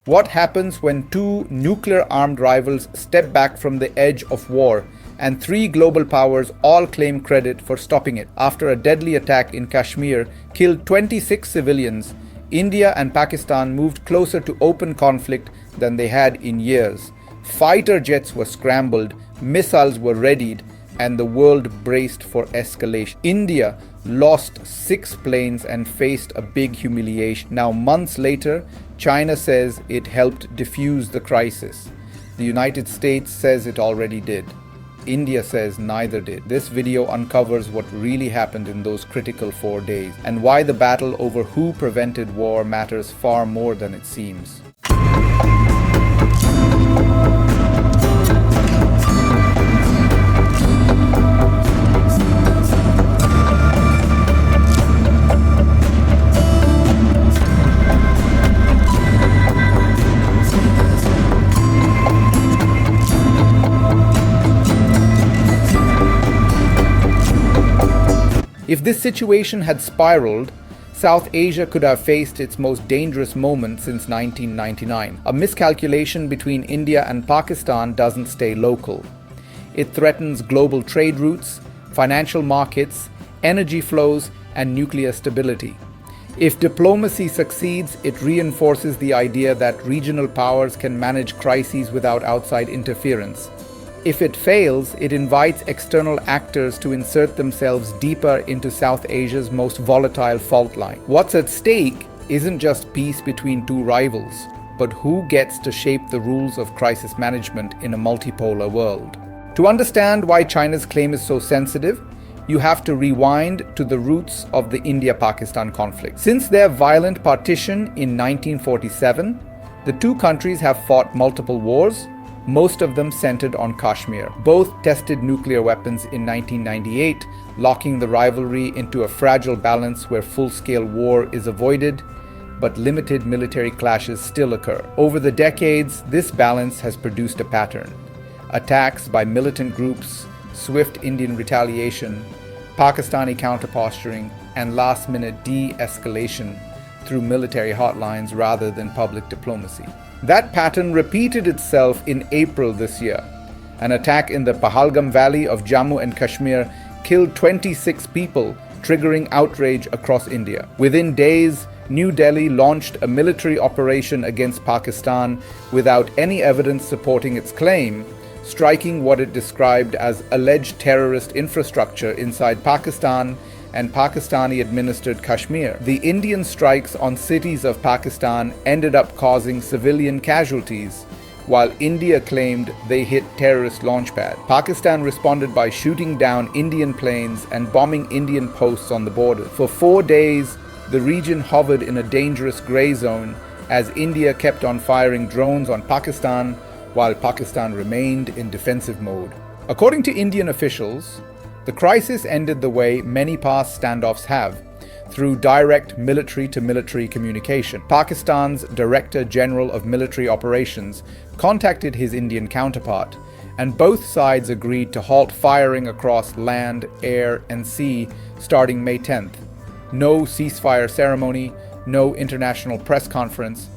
What happens when two nuclear-armed rivals step back from the edge of war and three global powers all claim credit for stopping it? After a deadly attack in Kashmir killed 26 civilians, India and Pakistan moved closer to open conflict than they had in years. Fighter jets were scrambled, missiles were readied, and the world braced for escalation. India lost 6 planes and faced a big humiliation. Now, months later, China says it helped defuse the crisis. The United States says it already did. India says neither did. This video uncovers what really happened in those critical 4 days and why the battle over who prevented war matters far more than it seems. If this situation had spiraled, South Asia could have faced its most dangerous moment since 1999. A miscalculation between India and Pakistan doesn't stay local. It threatens global trade routes, financial markets, energy flows, and nuclear stability. If diplomacy succeeds, it reinforces the idea that regional powers can manage crises without outside interference. If it fails, it invites external actors to insert themselves deeper into South Asia's most volatile fault line. What's at stake isn't just peace between two rivals, but who gets to shape the rules of crisis management in a multipolar world. To understand why China's claim is so sensitive, you have to rewind to the roots of the India-Pakistan conflict. Since their violent partition in 1947, the two countries have fought multiple wars, most of them centered on Kashmir. Both tested nuclear weapons in 1998, locking the rivalry into a fragile balance where full-scale war is avoided, but limited military clashes still occur. Over the decades, this balance has produced a pattern. Attacks by militant groups, swift Indian retaliation, Pakistani counterposturing, and last-minute de-escalation through military hotlines rather than public diplomacy. That pattern repeated itself in April this year. An attack in the Pahalgam Valley of Jammu and Kashmir killed 26 people, triggering outrage across India. Within days, New Delhi launched a military operation against Pakistan without any evidence supporting its claim, striking what it described as alleged terrorist infrastructure inside Pakistan and Pakistani-administered Kashmir. The Indian strikes on cities of Pakistan ended up causing civilian casualties, while India claimed they hit terrorist launchpad. Pakistan responded by shooting down Indian planes and bombing Indian posts on the border. For 4 days, the region hovered in a dangerous gray zone as India kept on firing drones on Pakistan, while Pakistan remained in defensive mode. According to Indian officials, the crisis ended the way many past standoffs have, through direct military-to-military communication. Pakistan's Director General of Military Operations contacted his Indian counterpart, and both sides agreed to halt firing across land, air, and sea starting May 10th. No ceasefire ceremony, no international press conference,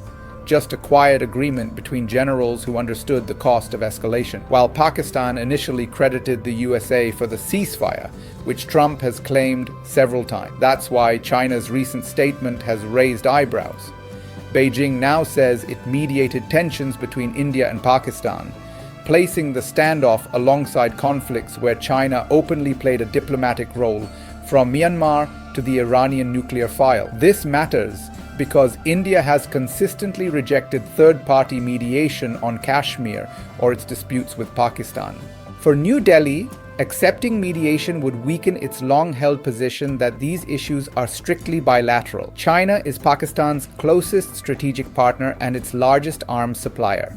just a quiet agreement between generals who understood the cost of escalation. While Pakistan initially credited the USA for the ceasefire, which Trump has claimed several times. That's why China's recent statement has raised eyebrows. Beijing now says it mediated tensions between India and Pakistan, placing the standoff alongside conflicts where China openly played a diplomatic role, from Myanmar to the Iranian nuclear file. This matters because India has consistently rejected third-party mediation on Kashmir or its disputes with Pakistan. For New Delhi, accepting mediation would weaken its long-held position that these issues are strictly bilateral. China is Pakistan's closest strategic partner and its largest arms supplier.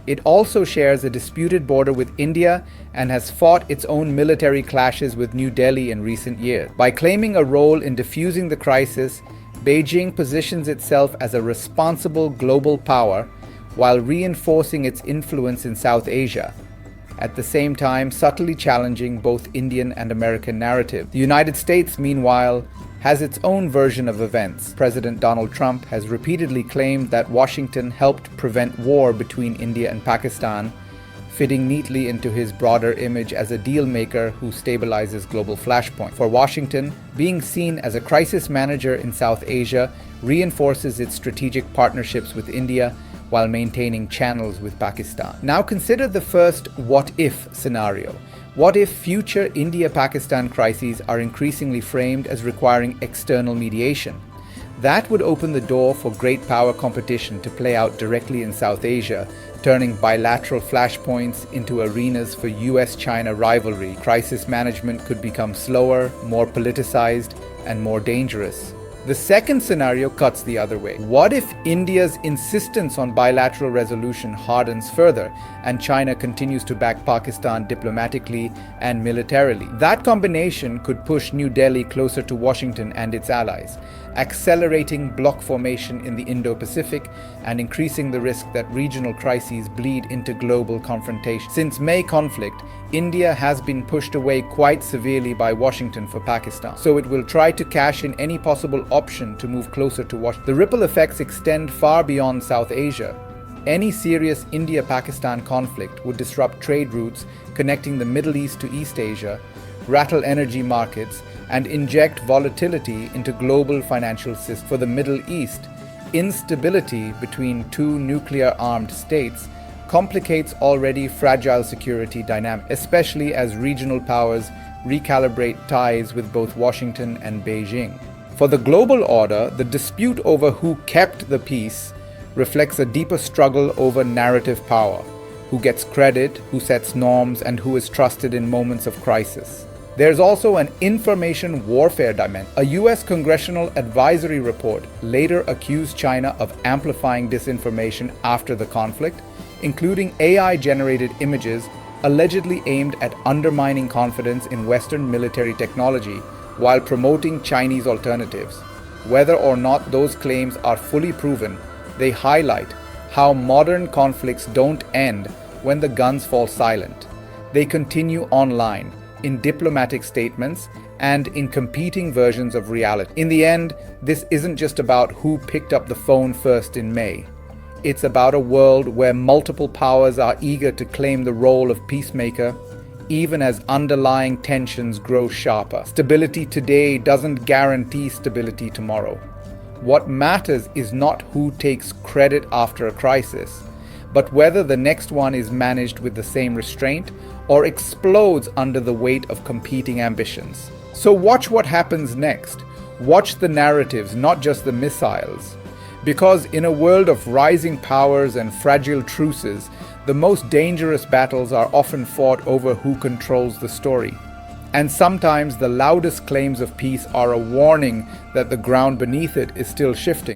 It also shares a disputed border with India and has fought its own military clashes with New Delhi in recent years. By claiming a role in diffusing the crisis, Beijing positions itself as a responsible global power while reinforcing its influence in South Asia. at the same time subtly challenging both Indian and American narrative. The United States, meanwhile, has its own version of events. President Donald Trump has repeatedly claimed that Washington helped prevent war between India and Pakistan, fitting neatly into his broader image as a deal maker who stabilizes global flashpoint. For Washington, being seen as a crisis manager in South Asia reinforces its strategic partnerships with India while maintaining channels with Pakistan. Now consider the first what-if scenario. What if future India-Pakistan crises are increasingly framed as requiring external mediation? That would open the door for great power competition to play out directly in South Asia, turning bilateral flashpoints into arenas for US-China rivalry. Crisis management could become slower, more politicized, and more dangerous. The second scenario cuts the other way. What if India's insistence on bilateral resolution hardens further and China continues to back Pakistan diplomatically and militarily? That combination could push New Delhi closer to Washington and its allies, accelerating bloc formation in the Indo-Pacific and increasing the risk that regional crises bleed into global confrontation. Since May conflict, India has been pushed away quite severely by Washington for Pakistan, so it will try to cash in any possible option to move closer to Washington. The ripple effects extend far beyond South Asia. Any serious India-Pakistan conflict would disrupt trade routes connecting the Middle East to East Asia, rattle energy markets, and inject volatility into global financial systems. For the Middle East, instability between two nuclear-armed states complicates already fragile security dynamics, especially as regional powers recalibrate ties with both Washington and Beijing. For the global order, the dispute over who kept the peace reflects a deeper struggle over narrative power, who gets credit, who sets norms, and who is trusted in moments of crisis. There's also an information warfare dimension. A US Congressional Advisory Report later accused China of amplifying disinformation after the conflict, including AI-generated images allegedly aimed at undermining confidence in Western military technology while promoting Chinese alternatives. Whether or not those claims are fully proven, they highlight how modern conflicts don't end when the guns fall silent. They continue online, in diplomatic statements, and in competing versions of reality. In the end, this isn't just about who picked up the phone first in May. It's about a world where multiple powers are eager to claim the role of peacemaker, even as underlying tensions grow sharper. Stability today doesn't guarantee stability tomorrow. What matters is not who takes credit after a crisis, but whether the next one is managed with the same restraint or explodes under the weight of competing ambitions. So watch what happens next. Watch the narratives, not just the missiles. Because in a world of rising powers and fragile truces, the most dangerous battles are often fought over who controls the story. And sometimes the loudest claims of peace are a warning that the ground beneath it is still shifting.